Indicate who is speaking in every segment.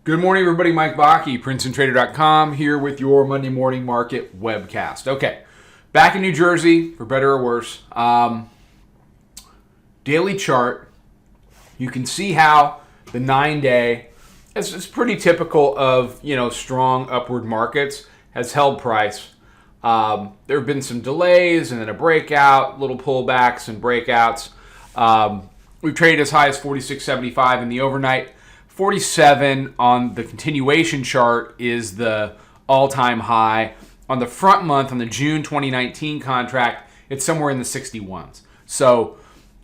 Speaker 1: Good morning, everybody. Mike Vacchi, Princetontrader.com, here with your Monday morning market webcast. Okay, back in New Jersey, for better or worse. Daily chart, you can see how the 9-day, it's pretty typical of, strong upward markets, has held price. There have been some delays and then a breakout, little pullbacks and breakouts. We've traded as high as 46.75 in the overnight. 47 on the continuation chart is the all-time high. On the front month, on the June 2019 contract, it's somewhere in the 61s. So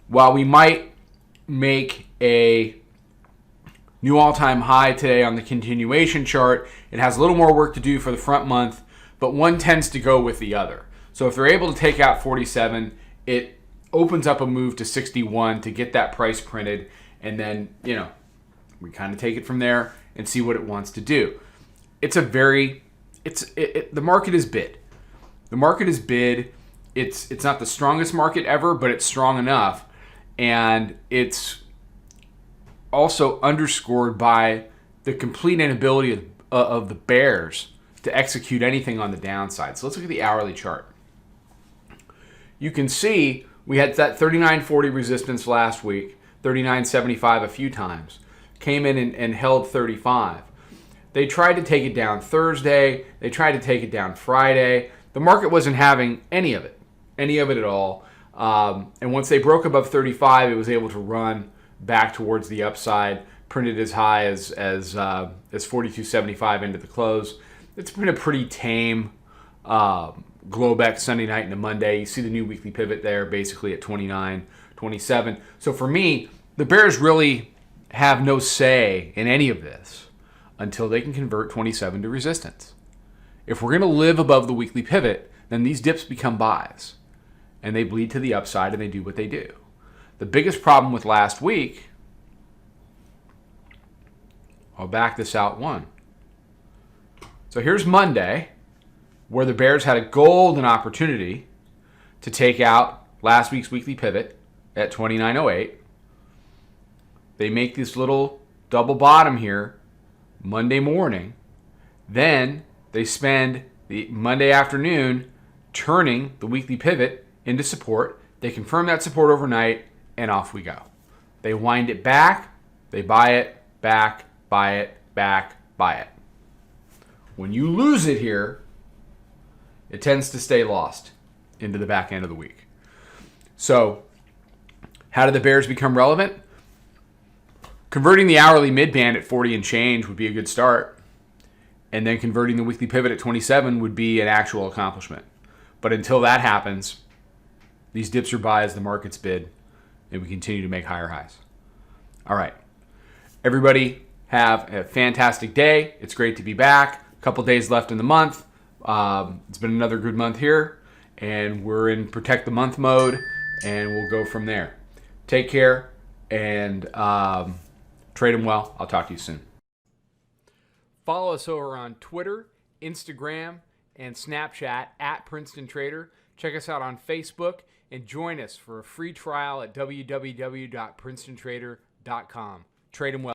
Speaker 1: while we might make a new all-time high today on the continuation chart, it has a little more work to do for the front month, but one tends to go with the other. So if they're able to take out 47, it opens up a move to 61 to get that price printed, and then, we kind of take it from there and see what it wants to do. The market is bid. The market is bid. It's not the strongest market ever, but it's strong enough. And it's also underscored by the complete inability of the bears to execute anything on the downside. So let's look at the hourly chart. You can see we had that 39.40 resistance last week, 39.75 a few times. Came in and held 35. They tried to take it down Thursday. They tried to take it down Friday. The market wasn't having any of it at all. And once they broke above 35, it was able to run back towards the upside, printed as high as 42.75 into the close. It's been a pretty tame Globex Sunday night into Monday. You see the new weekly pivot there, basically at 29.27. So for me, the bears really have no say in any of this until they can convert 27 to resistance. If we're going to live above the weekly pivot, then these dips become buys, and they bleed to the upside, and they do what they do. The biggest problem with last week, I'll back this out one. So here's Monday, where the bears had a golden opportunity to take out last week's weekly pivot at 29.08. They make this little double bottom here Monday morning. Then they spend the Monday afternoon turning the weekly pivot into support. They confirm that support overnight, and off we go. They wind it back. They buy it, back, buy it, back, buy it. When you lose it here, it tends to stay lost into the back end of the week. So how did the bears become relevant? Converting the hourly midband at 40 and change would be a good start. And then converting the weekly pivot at 27 would be an actual accomplishment. But until that happens, these dips are buys, the market's bid, and we continue to make higher highs. All right. Everybody have a fantastic day. It's great to be back. A couple days left in the month. It's been another good month here, and we're in protect the month mode, and we'll go from there. Take care, and trade them well. I'll talk to you soon. Follow us over on Twitter, Instagram, and Snapchat at Princeton Trader. Check us out on Facebook and join us for a free trial at www.princetontrader.com. Trade them well.